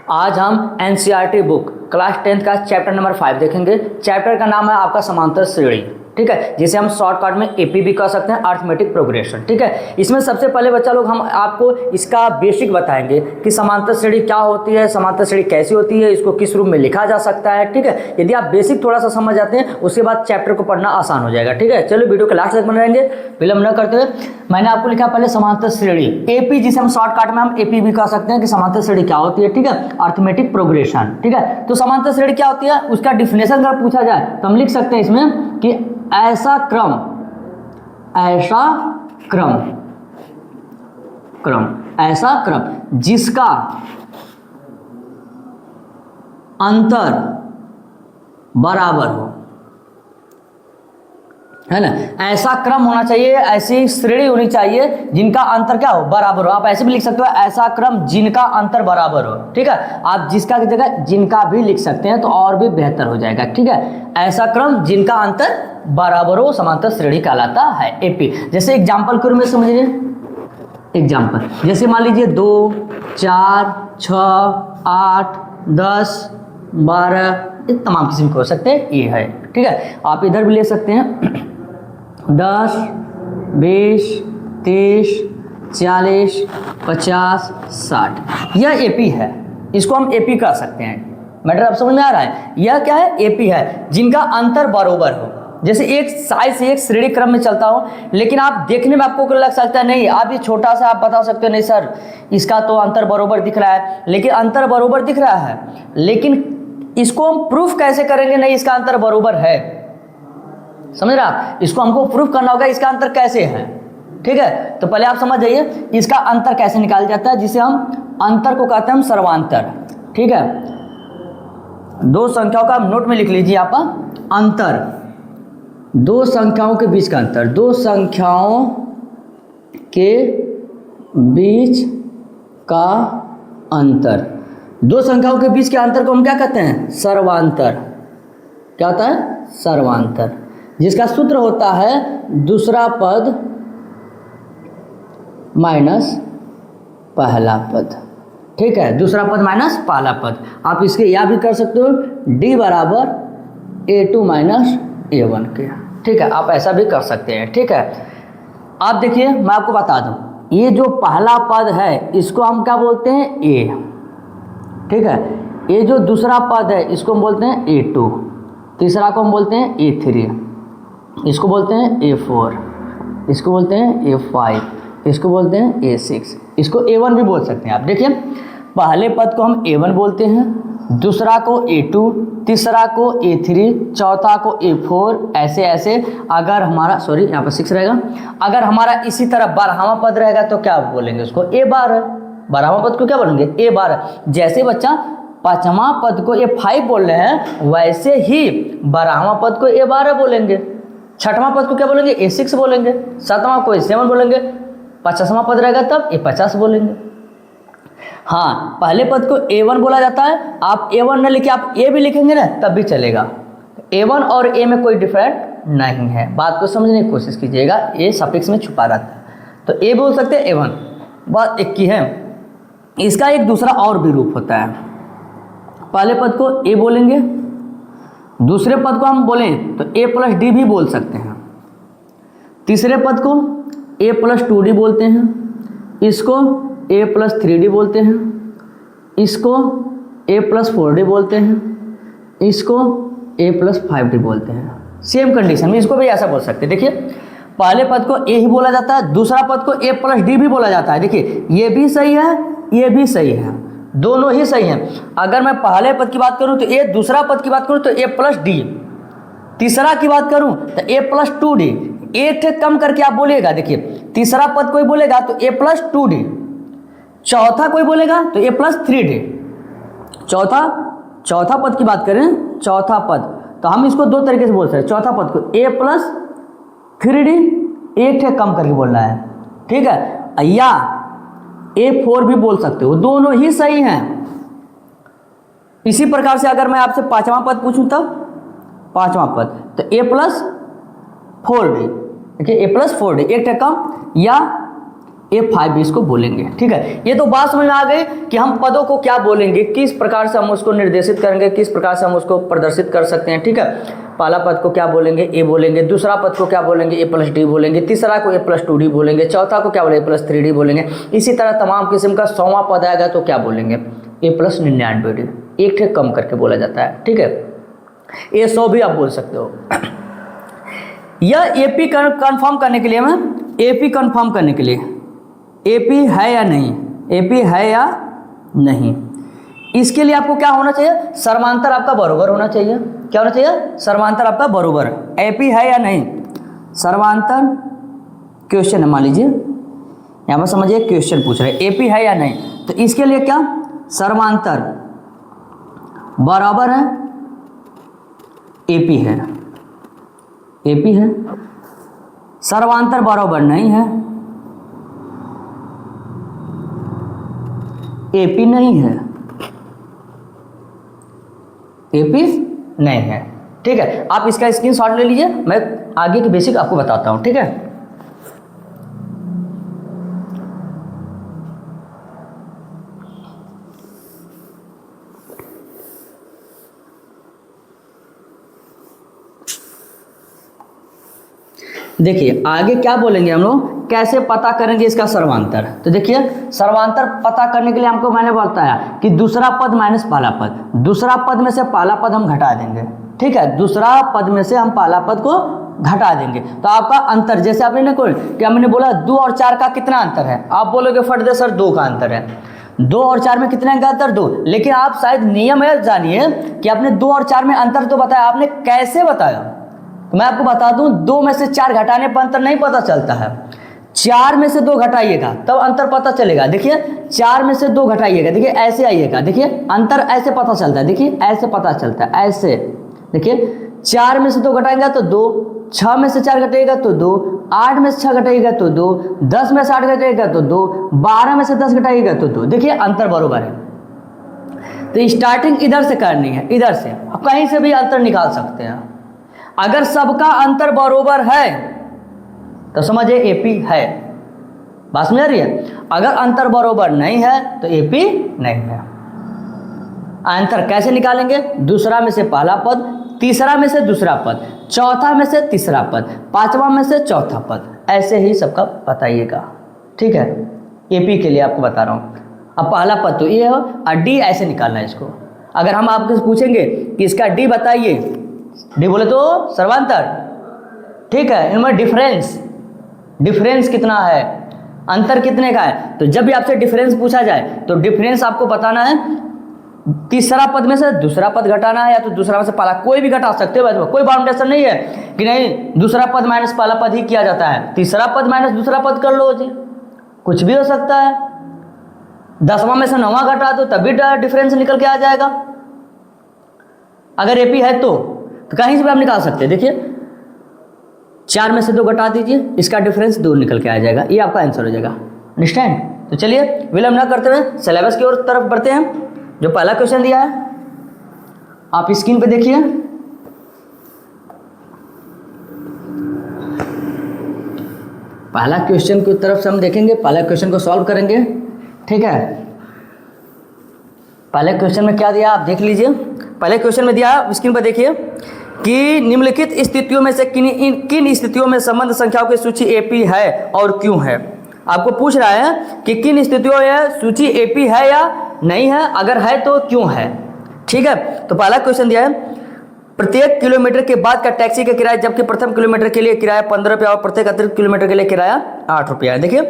आज हम NCERT book class 10th का चैप्टर नंबर 5 देखेंगे। चैप्टर का नाम है आपका समांतर श्रेणी, ठीक है, जिसे हम शॉर्टकट में एपी भी कह सकते हैं, अर्थमेटिक प्रोग्रेशन, ठीक है। इसमें सबसे पहले बच्चा लोग हम आपको इसका बेसिक बताएंगे कि समांतर श्रेणी क्या होती है, समांतर श्रेणी कैसी होती है, इसको किस रूप में लिखा जा सकता है, ठीक है। यदि आप बेसिक थोड़ा सा समझ जाते हैं उसके बाद चैप्टर को पढ़ना आसान हो जाएगा, ठीक है। चलो वीडियो के लास्ट तक बने रहेंगे, विलंब न करते हुए। मैंने आपको लिखा पहले समांतर श्रेणी एपी, जिसे हम शॉर्टकट में हम एपी भी कह सकते हैं कि समांतर श्रेणी क्या होती है, ठीक है, अर्थमेटिक प्रोग्रेशन, ठीक है। तो समांतर श्रेणी क्या होती है उसका डिफिनेशन अगर पूछा जाए तो हम लिख सकते हैं इसमें कि ऐसा क्रम जिसका अंतर बराबर हो, है ना। ऐसा क्रम होना चाहिए, ऐसी श्रेणी होनी चाहिए जिनका अंतर क्या हो, बराबर हो। आप ऐसे भी लिख सकते हो ऐसा क्रम जिनका अंतर बराबर हो, ठीक है। आप जिसका की जगह जिनका भी लिख सकते हैं तो और भी बेहतर हो जाएगा, ठीक है। ऐसा क्रम जिनका अंतर बराबर हो समांतर श्रेणी कहलाता है एपी। जैसे एग्जाम्पल के रूप में समझिए, एग्जाम्पल जैसे मान लीजिए 2, 4, 6, 8, 10, 12, ये तमाम किस्म के हो सकते हैं, ये है, ठीक है। आप इधर भी ले सकते हैं 10, 20, 30, 40, 50, 60, यह एपी है, इसको हम एपी कह सकते हैं। मैटर आप समझ में आ रहा है, यह क्या है, एपी है जिनका अंतर बराबर हो। जैसे एक साइज से एक श्रेणी क्रम में चलता हो, लेकिन आप देखने में आपको लग सकता है नहीं, आप ये छोटा सा आप बता सकते हो नहीं सर इसका तो अंतर बराबर दिख रहा है, लेकिन अंतर बराबर दिख रहा है, लेकिन इसको हम प्रूफ कैसे करेंगे नहीं इसका अंतर बराबर है, समझ रहे आप। इसको हमको प्रूफ करना होगा इसका अंतर कैसे है, ठीक है। तो पहले आप समझ जाइए इसका अंतर कैसे निकाला जाता है, जिसे हम अंतर को कहते हैं हम सर्वांतर, ठीक है। दो संख्याओं का आप नोट में लिख लीजिए आप अंतर, दो संख्याओं के बीच का अंतर, दो संख्याओं के बीच का अंतर, दो संख्याओं के बीच के अंतर को हम क्या कहते हैं, सर्वांतर। क्या होता है, सर्वांतर, जिसका सूत्र होता है दूसरा पद माइनस पहला पद, ठीक है, दूसरा पद माइनस पहला पद। आप इसके या भी कर सकते हो d बराबर a2 माइनस a1 के, ठीक है, आप ऐसा भी कर सकते हैं, ठीक है। आप देखिए मैं आपको बता दूं, ये जो पहला पद है इसको हम क्या बोलते हैं, a, ठीक है। ये जो दूसरा पद है इसको हम बोलते हैं a2, तीसरा को हम बोलते हैं a3, इसको बोलते हैं a4, इसको बोलते हैं a5, इसको बोलते हैं a6, इसको a1 भी बोल सकते हैं आप। देखिए पहले पद को हम a1 बोलते हैं, दूसरा को a2, तीसरा को a3, चौथा को a4, ऐसे ऐसे। अगर हमारा यहाँ पर 6 रहेगा, अगर हमारा इसी तरह 12वां पद रहेगा तो क्या बोलेंगे उसको, a12, 12वां पद को क्या बोलेंगे, a12। जैसे बच्चा 5वां पद को a5 बोल रहे हैं वैसे ही 12वां पद को a12 बोलेंगे, 6वां पद को क्या बोलेंगे, a6 बोलेंगे, 7वां को a7 बोलेंगे, 50वां पद रहेगा तब a50 बोलेंगे। हाँ, पहले पद को a1 बोला जाता है, आप a1 न लिखे आप a भी लिखेंगे ना तब भी चलेगा। a1 और a में कोई डिफरेंट नहीं है, बात को समझने की कोशिश कीजिएगा, a सफिक्स में छुपा रहता है, तो a बोल सकते हैं a1, बात एक की है। इसका एक दूसरा और भी रूप होता है, पहले पद को a बोलेंगे, दूसरे पद को हम बोलें तो a प्लस डी भी बोल सकते हैं, तीसरे पद को a प्लस 2d बोलते हैं, इसको a प्लस 3d बोलते हैं, इसको a प्लस 4d बोलते हैं, इसको a प्लस 5d बोलते हैं। सेम कंडीशन में इसको भी ऐसा बोल सकते हैं। देखिए पहले पद को a ही बोला जाता है, दूसरा पद को a प्लस d भी बोला जाता है। देखिए ये भी सही है, ये भी सही है, दोनों ही सही हैं। अगर मैं पहले पद की बात करूं तो a, दूसरा पद की बात करूं तो a प्लस d, तीसरा की बात करूं तो a प्लस 2d, एक कम करके आप बोलिएगा। देखिए तीसरा पद कोई बोलेगा तो a प्लस 2d, चौथा कोई बोलेगा तो a प्लस 3d। चौथा पद की बात करें, चौथा पद तो हम इसको दो तरीके से बोल सकते हैं। चौथा पद को a प्लस 3d, एक कम करके बोलना है, ठीक है, या a4 भी बोल सकते हो, दोनों ही सही हैं। इसी प्रकार से अगर मैं आपसे 5वां पद पूछूं तब 5वां पद तो a प्लस 4d, देखिए a प्लस 4d, एक कम, या A5 भी इसको बोलेंगे। ठीक है, ये तो बात समझ में आ गई कि हम पदों को क्या बोलेंगे, किस प्रकार से हम उसको निर्देशित करेंगे, किस प्रकार से हम उसको प्रदर्शित कर सकते हैं। ठीक है, पहला पद को क्या बोलेंगे, ए बोलेंगे, दूसरा पद को क्या बोलेंगे, A+D बोलेंगे, तीसरा को A+2D बोलेंगे, चौथा को क्या बोलेंगे, A+3D बोलेंगे। इसी तरह तमाम किस्म का 100वां पद आएगा तो क्या बोलेंगे, A+99D, एक ठे कम करके बोला जाता है। ठीक है, A100 भी आप बोल सकते हो। यह AP कंफर्म करने के लिए, मैं AP कंफर्म करने के लिए, AP है या नहीं, AP है या नहीं, इसके लिए आपको क्या होना चाहिए, सर्वांतर आपका बरोबर होना चाहिए। क्या होना चाहिए, सर्वांतर आपका बरोबर। AP है या नहीं, सर्वांतर क्वेश्चन है, मान लीजिए यहाँ पर समझिए क्वेश्चन पूछ रहे AP है या नहीं, तो इसके लिए क्या, सर्वांतर बराबर है AP है, AP है, सर्वांतर बराबर नहीं है, AP नहीं है, AP नहीं है। ठीक है, आप इसका स्क्रीनशॉट ले लीजिए, मैं आगे की बेसिक आपको बताता हूं। ठीक है, देखिए आगे क्या बोलेंगे हम लोग, कैसे पता करेंगे इसका सर्वांतर। तो देखिए सर्वांतर पता करने के लिए हमको मैंने बताया कि दूसरा पद माइनस पहला पद, दूसरा पद में से पहला पद हम घटा देंगे। ठीक है, दूसरा पद में से हम पहला पद को घटा देंगे तो आपका अंतर, जैसे आपने ना कोई क्या मैंने बोला 2 और 4 का कितना अंतर है, आप बोलोगे फट दे सर 2 का अंतर है, 2 और 4 में कितने का अंतर, 2। लेकिन आप शायद नियम है जानिए कि आपने 2 और 4 में अंतर तो बताया, आपने कैसे बताया, तो मैं आपको बता दूं 2 में से 4 घटाने पर अंतर नहीं पता चलता है, 4 में से 2 घटाइएगा तब अंतर पता चलेगा। देखिए 4 में से 2 घटाइएगा, देखिए ऐसे आइएगा, देखिए अंतर ऐसे पता चलता है, देखिए ऐसे पता चलता है, ऐसे देखिए 4 में से 2 घटाएंगे तो 2, 6 में से 4 घटाइएगा तो 2, 8 में से 6 घटाइएगा तो 2, 10 में से 8 घटाइएगा तो 2, 12 में से 10 घटाइएगा तो 2। देखिए अंतर बराबर है। तो स्टार्टिंग इधर से करनी है, इधर से आप कहीं से भी अंतर निकाल सकते हैं। अगर सबका अंतर बराबर है तो समझिए AP है, बात समझ रही है। अगर अंतर बराबर नहीं है तो AP नहीं है। अंतर कैसे निकालेंगे, दूसरा में से पहला पद, तीसरा में से दूसरा पद, चौथा में से तीसरा पद, पांचवा में से चौथा पद, ऐसे ही सबका बताइएगा। ठीक है, AP के लिए आपको बता रहा हूँ। अब पहला पद तो ये हो और D ऐसे निकालना है इसको। अगर हम आपसे पूछेंगे कि इसका D बताइए, D बोले तो सर्वांतर। ठीक है, इनमें डिफरेंस कितना है, अंतर कितने का है, तो जब भी आपसे डिफरेंस पूछा जाए तो डिफरेंस आपको बताना है, तीसरा पद में से दूसरा पद घटाना है या तो दूसरा में से पहला, कोई भी घटा सकते हो, कोई बाउंडेशन नहीं है कि नहीं दूसरा पद माइनस पहला पद ही किया जाता है, तीसरा पद माइनस दूसरा पद कर लो जी, कुछ भी हो सकता है। 10वां में से 9वां घटा दो तब भी डिफरेंस निकल के आ जाएगा। अगर AP है तो कहीं से भी आप निकाल सकते हैं। देखिए 4 में से 2 घटा दीजिए, इसका डिफरेंस 2 निकल के आ जाएगा, ये आपका आंसर हो जाएगा। अंडरस्टैंड। तो चलिए विलंब ना करते हुए सिलेबस की ओर तरफ बढ़ते हैं। जो पहला क्वेश्चन दिया है आप स्क्रीन पे देखिए, पहला क्वेश्चन की तरफ से हम देखेंगे, पहला क्वेश्चन को सॉल्व करेंगे। ठीक है, पहले क्वेश्चन में क्या दिया आप देख लीजिए। पहले क्वेश्चन में दिया स्क्रीन पर देखिए कि निम्नलिखित स्थितियों में से किन स्थितियों में संबंध संख्याओं की सूची AP है और क्यों है। आपको पूछ रहा है कि किन स्थितियों में सूची AP है या नहीं है, अगर है तो क्यों है। ठीक है, तो पहला क्वेश्चन दिया है प्रत्येक किलोमीटर के बाद का टैक्सी का किराया, जबकि प्रथम किलोमीटर के लिए किराया 15 रुपया और प्रत्येक अतिरिक्त किलोमीटर के लिए किराया 8 रुपया है। देखिए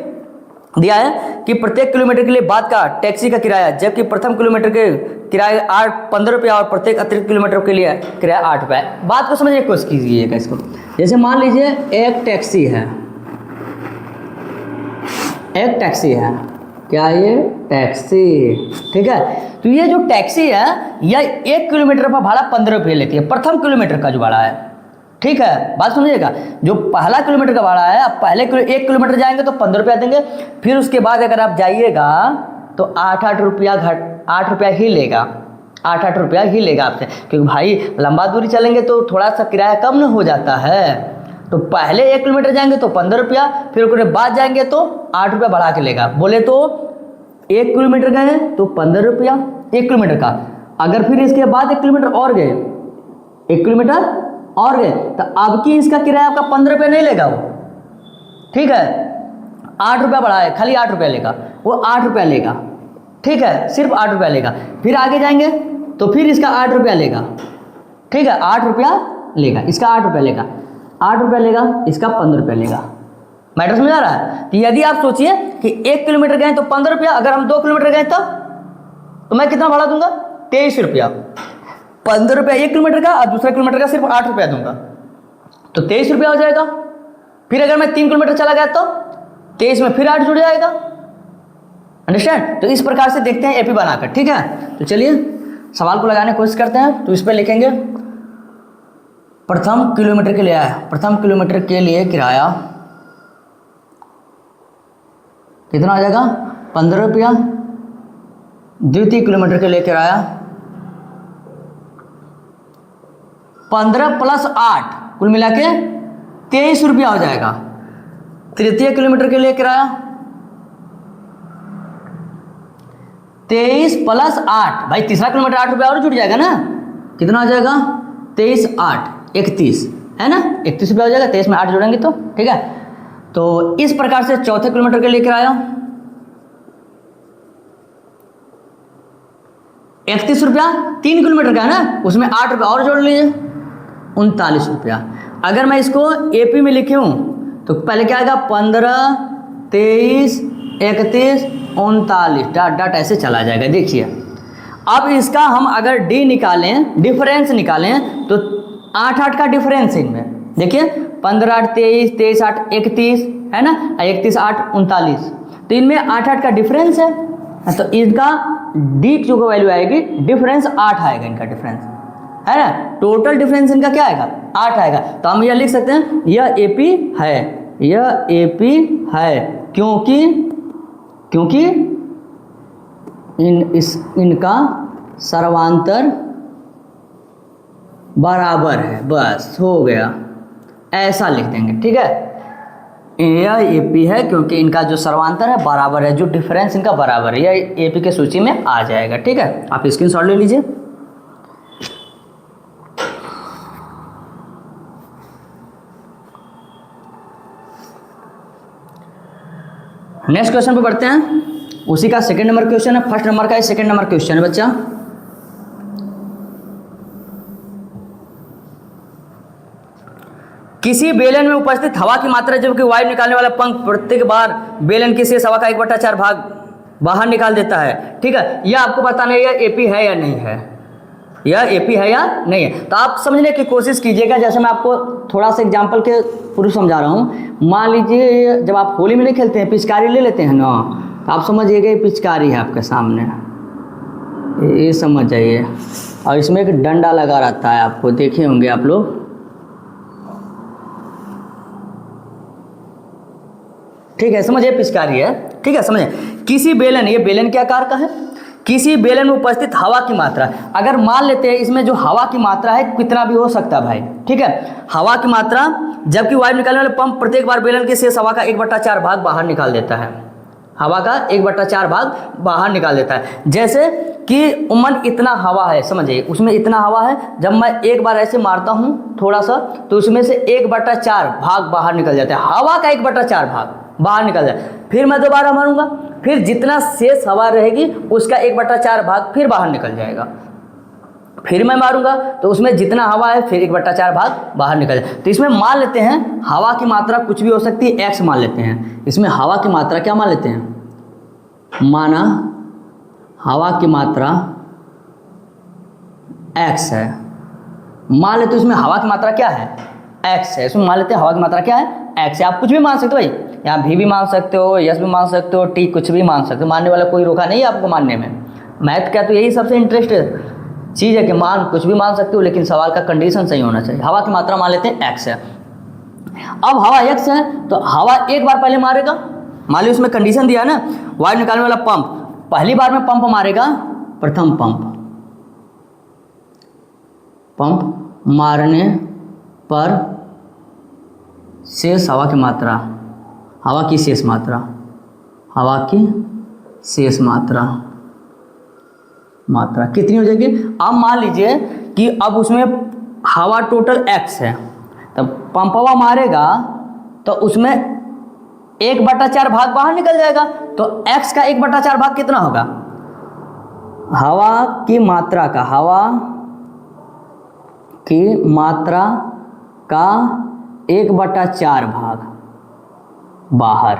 दिया है कि प्रत्येक किलोमीटर के लिए बाद का टैक्सी का किराया, जबकि प्रथम किलोमीटर के किराया 15 रुपया और प्रत्येक अतिरिक्त किलोमीटर के लिए किराया 8 रुपया है। बात को समझने की कोशिश कीजिएगा इसको। जैसे मान लीजिए एक टैक्सी है, एक टैक्सी है, क्या ये टैक्सी। ठीक है, तो ये जो टैक्सी है यह 1 किलोमीटर पर भाड़ा 15 रुपये लेती है, प्रथम किलोमीटर का जो भाड़ा है। ठीक है, बात समझिएगा, जो पहला किलोमीटर का भाड़ा है, आप पहले 1 किलोमीटर जाएंगे तो 15 रुपया देंगे, फिर उसके बाद अगर आप जाइएगा तो 8 रुपया ही लेगा, 8 रुपया ही लेगा आपसे, क्योंकि भाई लंबा दूरी चलेंगे तो थोड़ा सा किराया कम न हो जाता है। तो पहले 1 किलोमीटर जाएंगे तो 15 रुपया, फिर उसके बाद जाएंगे तो 8 रुपया बढ़ा के लेगा। बोले तो 1 किलोमीटर गए तो 15 रुपया 1 किलोमीटर का, अगर फिर इसके बाद 1 किलोमीटर और गए, 1 किलोमीटर और गए, तो अब की इसका किराया आपका 15 रुपया नहीं लेगा वो, ठीक है, 8 रुपया बढ़ाए, खाली 8 रुपया लेगा वो, 8 रुपया लेगा, ठीक है, सिर्फ 8 रुपया लेगा। फिर आगे जाएंगे तो फिर इसका 8 रुपया लेगा, ठीक है, 8 रुपया लेगा, इसका 8 रुपया लेगा, 8 रुपया लेगा, इसका 15 रुपया लेगा। मैटर समझ आ रहा है? तो यदि आप सोचिए कि 1 किलोमीटर गए तो 15 रुपया, अगर हम 2 किलोमीटर गए तब तो मैं कितना भाड़ा दूंगा? 23 रुपया। 15 रुपया 1 किलोमीटर का और दूसरा किलोमीटर का सिर्फ 8 रुपया दूंगा, तो 23 रुपया हो जाएगा। फिर अगर मैं 3 किलोमीटर चला गया तो 23 में फिर 8 जुड़ जाएगा। अंडरस्टैंड? तो इस प्रकार से देखते हैं एपी बनाकर, ठीक है। तो चलिए सवाल को लगाने की कोशिश करते हैं। तो इस पर लिखेंगे प्रथम किलोमीटर के लिए आया, प्रथम किलोमीटर के लिए किराया कितना आ जाएगा? 15 रुपया। द्वितीय किलोमीटर के लिए किराया 15 प्लस 8 कुल मिला के 23 रुपया हो जाएगा। तृतीय किलोमीटर के लिए किराया 23 प्लस 8, भाई तीसरा किलोमीटर 8 रुपया और जुड़ जाएगा ना, कितना हो जाएगा? 23 8 31, है ना, 31 रुपया हो जाएगा। 23 में 8 जोड़ेंगे तो, ठीक है। तो इस प्रकार से चौथे किलोमीटर के लिए किराया 31 रुपया, 3 किलोमीटर का है ना, उसमें 8 रुपया और जोड़ लीजिए, 39 रुपया। अगर मैं इसको एपी में लिखूं तो पहले क्या आएगा? 15 23 31 39, डॉट डॉट ऐसे चला जाएगा। देखिए अब इसका हम अगर डी निकालें, डिफरेंस निकालें, तो 8 8 का डिफरेंस है इनमें। देखिए 15 8 23 23 8 31, है ना, 31 8 39, तो इनमें 8 8 का डिफरेंस है। तो इनका डी जो वैल्यू आएगी, डिफरेंस 8 आएगा, इनका डिफरेंस, है ना। टोटल डिफरेंस इनका क्या आएगा? 8 आएगा। तो हम यह लिख सकते हैं यह एपी है, यह एपी है, क्योंकि इनका सर्वांतर बराबर है, बस हो गया, ऐसा लिख देंगे, ठीक है। यह एपी है क्योंकि इनका जो सर्वांतर है बराबर है, जो डिफरेंस इनका बराबर है, यह एपी के सूची में आ जाएगा, ठीक है। आप स्क्रीनशॉट ले लीजिए। नेक्स्ट क्वेश्चन पे बढ़ते हैं। उसी का सेकंड नंबर क्वेश्चन है, फर्स्ट नंबर का ही सेकंड नंबर क्वेश्चन है बच्चा। किसी बेलन में उपस्थित हवा की मात्रा जबकि वायु निकालने वाला पंख प्रत्येक बार बेलन की शेष हवा का 1/4 भाग बाहर निकाल देता है, ठीक है। यह आपको बताना है यह एपी है या नहीं है, यह एपी है या नहीं है। तो आप समझने की कोशिश कीजिएगा। जैसे मैं आपको थोड़ा सा एग्जांपल के पूर्व समझा रहा हूँ। मान लीजिए जब आप होली में नहीं खेलते हैं, पिचकारी ले लेते हैं ना, तो आप समझिएगा ये पिचकारी है आपके सामने, ये समझ जाइए। और इसमें एक डंडा लगा रहता है, आपको देखे होंगे आप लोग, ठीक है, समझिए पिचकारी है, ठीक है, समझिए। किसी बेलन, ये बेलन के आकार का है, किसी बेलन में उपस्थित हवा की मात्रा, अगर मान लेते हैं इसमें जो हवा की मात्रा है कितना भी हो सकता है भाई, ठीक है, हवा की मात्रा, जबकि वायु निकालने वाले पंप प्रत्येक बार बेलन के शेष हवा का 1/4 भाग बाहर निकाल देता है, हवा का 1/4 भाग बाहर निकाल देता है। जैसे कि उमन इतना हवा है, समझिए उसमें इतना हवा है, जब मैं एक बार ऐसे मारता हूँ थोड़ा सा, तो उसमें से 1/4 भाग बाहर निकल जाता है, हवा का 1/4 भाग बाहर निकल जाए। फिर मैं दोबारा मारूंगा, फिर जितना शेष हवा रहेगी उसका 1/4 भाग फिर बाहर निकल जाएगा। फिर मैं मारूंगा तो उसमें जितना हवा है फिर 1/4 भाग बाहर निकल जाए। तो इसमें मान लेते हैं हवा की मात्रा कुछ भी हो सकती है, एक्स मान लेते हैं। इसमें हवा की मात्रा क्या मान लेते हैं? माना हवा की मात्रा एक्स है, मान लेते इसमें हवा की मात्रा क्या है? एक्स है। इसमें मान लेते हैं हवा की मात्रा क्या है? एक्स है। आप कुछ भी मान सकते हो भाई, यहाँ भी मान सकते हो, यस भी मान सकते हो, टी कुछ भी मान सकते हो, मानने वाला कोई रोका नहीं है आपको मानने में। मैथ का तो यही सबसे इंटरेस्टेड चीज़ है कि मान कुछ भी मान सकते हो, लेकिन सवाल का कंडीशन सही होना चाहिए। हवा की मात्रा मान लेते हैं एक्स है। अब हवा एक्स है तो हवा एक बार पहले मारेगा, मान लो उसमें कंडीशन दिया है ना, वायु निकालने वाला पंप पहली बार में पंप मारेगा, प्रथम पंप मारने पर शेष हवा की मात्रा, हवा की शेष मात्रा, हवा की शेष मात्रा, मात्रा कितनी हो जाएगी। अब मान लीजिए कि अब उसमें हवा टोटल x है, तब पंपवा मारेगा तो उसमें 1/4 भाग बाहर निकल जाएगा, तो x का 1/4 भाग कितना होगा, हवा की मात्रा का, हवा की मात्रा का 1/4 भाग बाहर,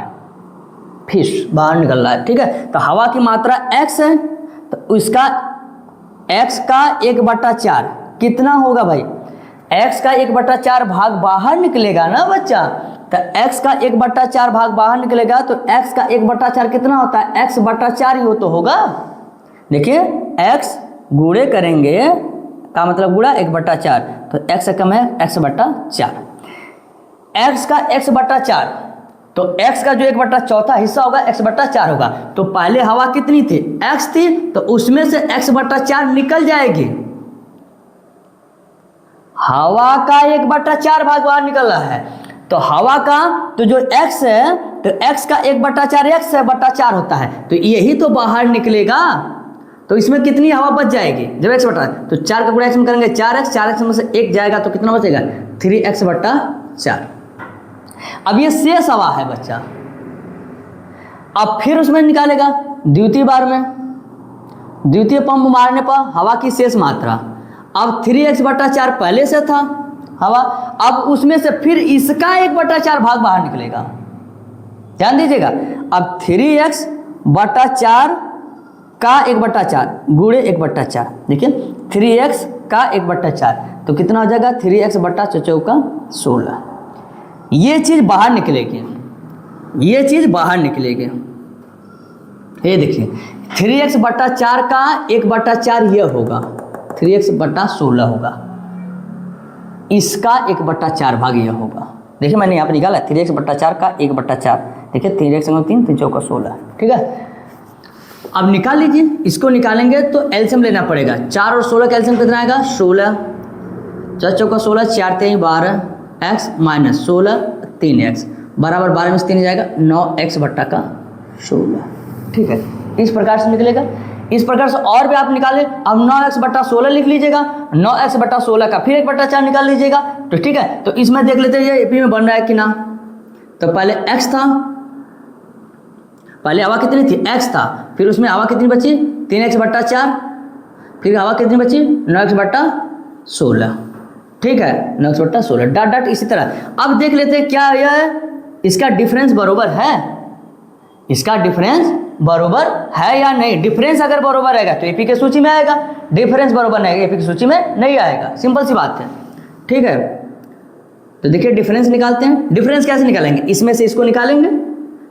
फिश बाहर निकल रहा है। ठीक है, तो हवा की मात्रा x है, तो उसका x का 1/4 कितना होगा भाई, x का 1/4 भाग बाहर निकलेगा ना बच्चा, तो x का 1/4 भाग बाहर निकलेगा, तो x का 1/4 कितना होता है, x/4 ही हो तो होगा। देखिए x गुणे करेंगे का मतलब गुणा 1/4, तो x से कम है x/4, x का x/4, तो x का जो 1/4 हिस्सा होगा x/4 होगा। तो पहले हवा कितनी थी, x थी, तो उसमें से x/4 निकल जाएगी, हवा का 1/4 भाग बाहर निकल रहा है, तो हवा का तो जो x है, तो x का 1/4 x/4 होता है, तो यही तो बाहर निकलेगा। तो इसमें कितनी हवा बच जाएगी, जब x बटा, तो 4 का गुणा x में करेंगे 4x में से 1 जाएगा, तो कितना बचेगा 3x/4। अब ये शेष हवा है बच्चा, अब फिर उसमें निकालेगा द्वितीय बार में, द्वितीय पंप मारने पर हवा की शेष मात्रा, अब 3x/4 पहले से था हवा, अब उसमें से फिर इसका 1/4 भाग बाहर निकलेगा। ध्यान दीजिएगा, अब 3x/4 का 1/4 गुणे 1/4, देखिए 3x का 1/4, तो कितना हो जाएगा 3x/4 ये चीज़ बाहर निकलेगी, ये चीज़ बाहर निकलेगी। ये देखिए 3x/4 का 1/4 ये होगा, 3x/16 होगा, इसका 1/4 भाग ये होगा। देखिए मैंने यहाँ पे निकाला 3x/4 का 1/4, देखिए 3x में 3 3 चौका 16। ठीक है, अब निकाल लीजिए, इसको निकालेंगे तो एलसीएम लेना पड़ेगा, 4 और 16 का एलसीएम कितना आएगा 16, 4 चौका 16, 4 3 12 x माइनस 16 3x बराबर 12 में से 3 जाएगा 9x/16। ठीक है, इस प्रकार से निकलेगा। इस प्रकार से और भी आप निकालें, अब 9x/16 लिख लीजिएगा, 9x/16 का फिर 1/4 निकाल लीजिएगा। तो ठीक है, तो इसमें देख लेते हैं ये एपी में बन रहा है कि ना। तो पहले x था, पहले हवा कितनी थी x था, फिर उसमें हवा कितनी बची 3x/4, फिर हवा कितनी बची 9x/16। ठीक है, 9x/16 डॉट डॉट इसी तरह। अब देख लेते हैं क्या यह है, इसका डिफरेंस बरोबर है, इसका डिफरेंस बरोबर है या नहीं। डिफरेंस अगर बरोबर रहेगा तो एपी के सूची में आएगा, डिफरेंस बरोबर नहीं एपी की सूची में नहीं आएगा, सिंपल सी बात है। ठीक है, तो देखिए डिफरेंस निकालते हैं। डिफरेंस कैसे निकालेंगे, इसमें से इसको निकालेंगे,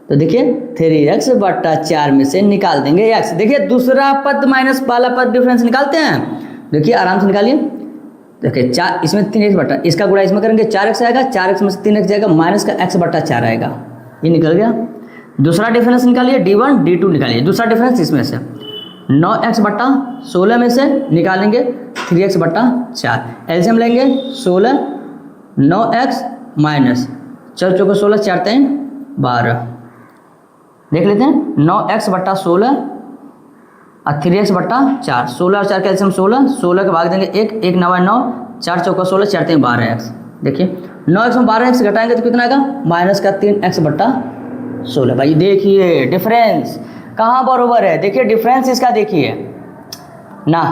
तो देखिए 3x/4 में से निकाल देंगे x। देखिए दूसरा पद माइनस पहला पद डिफरेंस निकालते हैं, देखिए आराम से निकालिए। देखिए 4 इसमें 3x/, इसका गुणा इसमें करेंगे 4x आएगा, 4x में से 3x जाएगा, माइनस का x/4 आएगा, ये निकल गया। दूसरा डिफरेंस निकालिए d1 d2 निकालिए। दूसरा डिफरेंस इसमें से 9x/16 में से निकालेंगे 3x/4, एलसीएम लेंगे 16, 9x माइनस 4 चौको 16, 4 3 12। देख लेते हैं 9x/16 और 3x/4, 16 और 4 का एलसीएम 16, 16 के भाग देंगे 1, 1 9 9, 4 चौका 16, 4 3 12x। देखिए 9x में 12x घटाएंगे तो कितना आएगा माइनस का 3x/16। भाई देखिए डिफरेंस कहाँ बरोबर है, देखिए डिफरेंस इसका देखिए ना,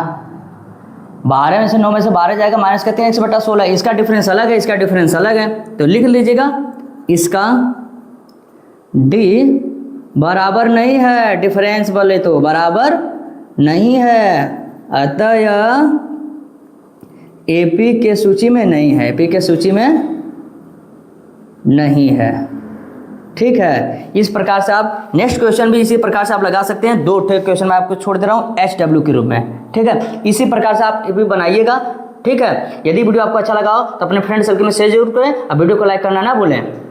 12 में से 9 में से 12 जाएगा, माइनस का 3x/16, इसका डिफरेंस अलग है, इसका डिफरेंस अलग है। तो लिख लीजिएगा इसका d बराबर नहीं है, डिफरेंस बोले तो बराबर नहीं है, अतः यह एपी के सूची में नहीं है, एपी के सूची में नहीं है। ठीक है, इस प्रकार से आप नेक्स्ट क्वेश्चन भी इसी प्रकार से आप लगा सकते हैं। 2 क्वेश्चन मैं आपको छोड़ दे रहा हूँ HW के रूप में। ठीक है, इसी प्रकार से आप एपी बनाइएगा। ठीक है, यदि वीडियो आपको अच्छा लगा हो तो अपने फ्रेंड सर्कल में शेयर जरूर करें और वीडियो को लाइक करना ना भूलें।